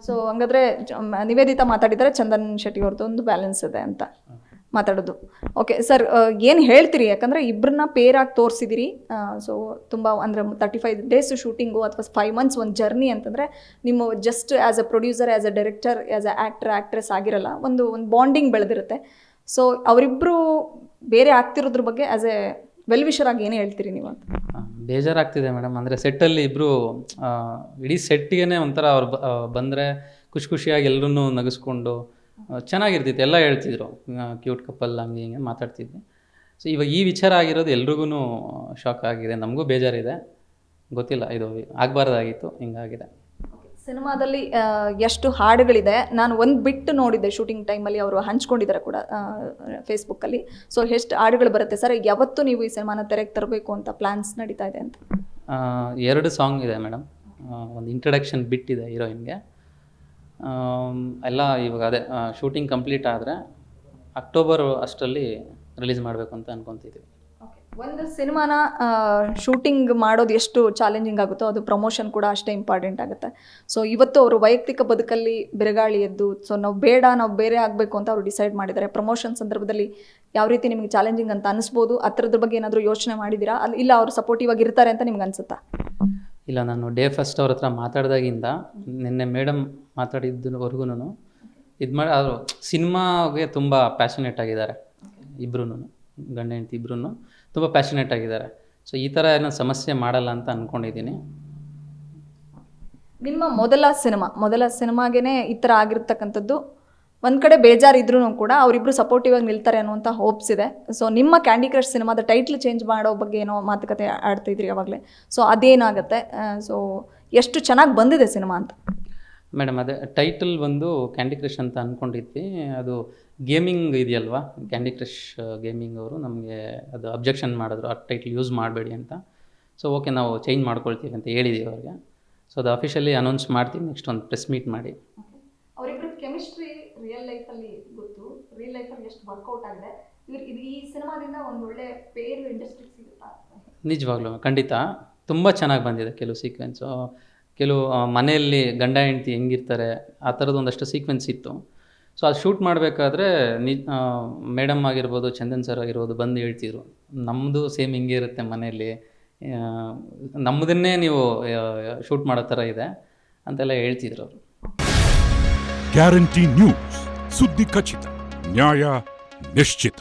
So ಹಂಗಾದ್ರೆ ನಿವೇದಿತಾ ಮಾತಾಡಿದರೆ ಚಂದನ್ ಶೆಟ್ಟಿ ಅವ್ರದ್ದು ಒಂದು ಬ್ಯಾಲೆನ್ಸ್ ಇದೆ ಅಂತ ಮಾತಾಡೋದು. ಓಕೆ ಸರ್, ಏನು ಹೇಳ್ತೀರಿ? ಯಾಕಂದರೆ ಇಬ್ಬರನ್ನ ಪೇರಾಗಿ ತೋರಿಸಿದಿರಿ. ಸೊ ತುಂಬ ಅಂದರೆ 35 ಡೇಸ್ ಶೂಟಿಂಗು ಅಥವಾ 5 ಮಂತ್ಸ್ ಒಂದು ಜರ್ನಿ ಅಂತಂದರೆ ನಿಮ್ಮ just as a producer, as a director, as a actor, actress ಆಗಿರಲ್ಲ, ಒಂದು ಬಾಂಡಿಂಗ್ ಬೆಳೆದಿರುತ್ತೆ. ಸೊ ಅವರಿಬ್ಬರು ಬೇರೆ ಆಗ್ತಿರೋದ್ರ ಬಗ್ಗೆ ಆ್ಯಸ್ ಎ ವೆಲ್ ವಿಷರ್ ಆಗಿ ಏನು ಹೇಳ್ತೀರಿ ನೀವು ಅಂತ? ಬೇಜಾರಾಗ್ತಿದೆ ಮೇಡಮ್. ಅಂದರೆ ಸೆಟ್ಟಲ್ಲಿ ಇಬ್ಬರು ಇಡೀ ಸೆಟ್ಟಿಗೆ ಒಂಥರ ಅವ್ರು ಬಂದರೆ ಖುಷಿಯಾಗಿ ಎಲ್ಲರೂ ನಗಿಸ್ಕೊಂಡು ಚೆನ್ನಾಗಿರ್ತಿತ್ತು. ಎಲ್ಲ ಹೇಳ್ತಿದ್ರು ಕ್ಯೂಟ್ ಕಪಲ್ ಹಂಗೆ ಹಿಂಗೆ ಮಾತಾಡ್ತಿದ್ವಿ. ಸೊ ಇವಾಗ ಈ ವಿಚಾರ ಆಗಿರೋದು ಎಲ್ರಿಗೂ ಶಾಕ್ ಆಗಿದೆ, ನಮಗೂ ಬೇಜಾರಿದೆ. ಗೊತ್ತಿಲ್ಲ, ಇದು ಆಗಬಾರ್ದಾಗಿತ್ತು, ಹಿಂಗಾಗಿದೆ. ಸಿನಿಮಾದಲ್ಲಿ ಎಷ್ಟು ಹಾಡುಗಳಿದೆ? ನಾನು ಒಂದು ಬಿಟ್ಟು ನೋಡಿದ್ದೆ ಶೂಟಿಂಗ್ ಟೈಮಲ್ಲಿ, ಅವರು ಹಂಚ್ಕೊಂಡಿದ್ದಾರೆ ಕೂಡ ಫೇಸ್ಬುಕ್ಕಲ್ಲಿ. ಸೊ ಎಷ್ಟು ಹಾಡುಗಳು ಬರುತ್ತೆ ಸರ್? ಯಾವತ್ತು ನೀವು ಈ ಸಿನಿಮಾನ ತೆರೆಗೆ ತರಬೇಕು ಅಂತ ಪ್ಲ್ಯಾನ್ಸ್ ನಡೀತಾ ಇದೆ ಅಂತ? 2 ಸಾಂಗ್ ಇದೆ ಮೇಡಮ್. ಒಂದು ಇಂಟ್ರಡಕ್ಷನ್ ಬಿಟ್ಟಿದೆ ಹೀರೋಯಿನ್ಗೆ. ಎಲ್ಲ ಇವಾಗ ಅದೇ ಶೂಟಿಂಗ್ ಕಂಪ್ಲೀಟ್ ಆದರೆ ಅಕ್ಟೋಬರ್ ಅಷ್ಟರಲ್ಲಿ ರಿಲೀಸ್ ಮಾಡಬೇಕು ಅಂತ ಅಂದ್ಕೊತಿದ್ದೀವಿ. ಒಂದು ಸಿನಿಮಾನ ಶೂಟಿಂಗ್ ಮಾಡೋದು ಎಷ್ಟು ಚಾಲೆಂಜಿಂಗ್ ಆಗುತ್ತೋ ಅದು ಪ್ರಮೋಷನ್ ಕೂಡ ಅಷ್ಟೇ ಇಂಪಾರ್ಟೆಂಟ್ ಆಗುತ್ತೆ. ಸೊ ಇವತ್ತು ಅವರು ವೈಯಕ್ತಿಕ ಬದುಕಲ್ಲಿ ಬಿರುಗಾಳಿ ಎದ್ದು ಸೊ ನಾವು ಬೇರೆ ಆಗಬೇಕು ಅಂತ ಅವರು ಡಿಸೈಡ್ ಮಾಡಿದ್ದಾರೆ. ಪ್ರಮೋಷನ್ ಸಂದರ್ಭದಲ್ಲಿ ಯಾವ ರೀತಿ ನಿಮಗೆ ಚಾಲೆಂಜಿಂಗ್ ಅಂತ ಅನಿಸ್ಬೋದು? ಆ ಥರದ ಬಗ್ಗೆ ಏನಾದರೂ ಯೋಚನೆ ಮಾಡಿದ್ದೀರಾ? ಇಲ್ಲ ಅವರು ಸಪೋರ್ಟಿವ್ ಆಗಿ ಇರ್ತಾರೆ ಅಂತ ನಿಮ್ಗೆ ಅನ್ಸುತ್ತಾ? ಇಲ್ಲ, ನಾನು ಡೇ ಫಸ್ಟ್ ಅವ್ರ ಹತ್ರ ಮಾತಾಡಿದಾಗಿಂದ ನಿನ್ನೆ ಮೇಡಮ್ ಮಾತಾಡಿದ್ದವರೆಗೂ ಇದು ಮಾಡಿ ಅವರು ಸಿನಿಮಾಗೆ ತುಂಬ ಪ್ಯಾಷನೇಟ್ ಆಗಿದ್ದಾರೆ. ಇಬ್ಬರೂ ಗಂಡ ಹೆಂಡತಿ ಇಬ್ಬರೂ ತುಂಬ ಪ್ಯಾಷನೇಟ್ ಆಗಿದ್ದಾರೆ. ಸೊ ಈ ಥರ ಏನೋ ಸಮಸ್ಯೆ ಮಾಡಲ್ಲ ಅಂತ ಅಂದ್ಕೊಂಡಿದ್ದೀನಿ. ನಿಮ್ಮ ಮೊದಲ ಸಿನಿಮಾಗೇ ಈ ಥರ ಆಗಿರ್ತಕ್ಕಂಥದ್ದು ಒಂದು ಕಡೆ ಬೇಜಾರಿದ್ರೂ ಕೂಡ ಅವರಿಬ್ಬರು ಸಪೋರ್ಟಿವ್ ಆಗಿ ನಿಲ್ತಾರೆ ಅನ್ನುವಂಥ ಹೋಪ್ಸ್ ಇದೆ. ಸೊ ನಿಮ್ಮ ಕ್ಯಾಂಡಿ ಕ್ರಶ್ ಸಿನಿಮಾದ ಟೈಟ್ಲ್ ಚೇಂಜ್ ಮಾಡೋ ಬಗ್ಗೆ ಏನೋ ಮಾತುಕತೆ ಆಡ್ತಿದ್ರಿ ಯಾವಾಗಲೇ. ಸೊ ಅದೇನಾಗುತ್ತೆ? ಸೊ ಎಷ್ಟು ಚೆನ್ನಾಗಿ ಬಂದಿದೆ ಸಿನಿಮಾ ಅಂತ? ಮೇಡಮ್, ಅದೇ ಟೈಟಲ್ ಬಂದು ಕ್ಯಾಂಡಿ ಕ್ರಶ್ ಅಂತ ಅಂದ್ಕೊಂಡಿದ್ವಿ. ಅದು ಗೇಮಿಂಗ್ ಇದೆಯಲ್ವಾ, ಕ್ಯಾಂಡಿ ಕ್ರಶ್ ಗೇಮಿಂಗ್ ಅವರು ನಮಗೆ ಅದು ಅಬ್ಜೆಕ್ಷನ್ ಮಾಡಿದ್ರು, ಆ ಟೈಟ್ಲ್ ಯೂಸ್ ಮಾಡಬೇಡಿ ಅಂತ. ಸೊ ಓಕೆ, ನಾವು ಚೇಂಜ್ ಮಾಡ್ಕೊಳ್ತೀವಿ ಅಂತ ಹೇಳಿದ್ದೀವಿ ಅವ್ರಿಗೆ. ಸೊ ಅದು ಅಫಿಷಿಯಲಿ ಅನೌನ್ಸ್ ಮಾಡ್ತೀವಿ ನೆಕ್ಸ್ಟ್ ಒಂದು ಪ್ರೆಸ್ ಮೀಟ್ ಮಾಡಿ. ಅವರಿಬ್ಬರ ಕೆಮಿಸ್ಟ್ರಿ ರಿಯಲ್ ಲೈಫಲ್ಲಿ ಗೊತ್ತು, ರಿಯಲ್ ಲೈಫಲ್ಲಿ ಎಷ್ಟು ವರ್ಕೌಟ್ ಆಗಿದೆ. ಈ ಸಿನಿಮಾದಿಂದ ಒಂದು ಒಳ್ಳೆ ಪೇರು ಇಂಡಸ್ಟ್ರಿಗೆ ಸಿಗುತ್ತಾ? ನಿಜವಾಗ್ಲೂ ಖಂಡಿತ ತುಂಬ ಚೆನ್ನಾಗಿ ಬಂದಿದೆ. ಕೆಲವು ಸೀಕ್ವೆನ್ಸು, ಕೆಲವು ಮನೆಯಲ್ಲಿ ಗಂಡ ಹೆಂಡತಿ ಹೆಂಗಿರ್ತಾರೆ ಆ ಥರದ್ದು ಒಂದಷ್ಟು ಸೀಕ್ವೆನ್ಸ್ ಇತ್ತು. ಸೊ ಅದು ಶೂಟ್ ಮಾಡಬೇಕಾದ್ರೆ ಮೇಡಮ್ ಆಗಿರ್ಬೋದು, ಚಂದನ್ ಸರ್ ಆಗಿರ್ಬೋದು ಬಂದು ಹೇಳ್ತಿದ್ರು, ನಮ್ಮದು ಸೇಮ್ ಹಿಂಗೆ ಇರುತ್ತೆ ಮನೆಯಲ್ಲಿ, ನಮ್ಮದನ್ನೇ ನೀವು ಶೂಟ್ ಮಾಡೋ ಥರ ಇದೆ ಅಂತೆಲ್ಲ ಹೇಳ್ತಿದ್ರು ಅವರು. ಗ್ಯಾರಂಟಿ ನ್ಯೂಸ್, ಸುದ್ದಿ ಖಚಿತ, ನ್ಯಾಯ ನಿಶ್ಚಿತ.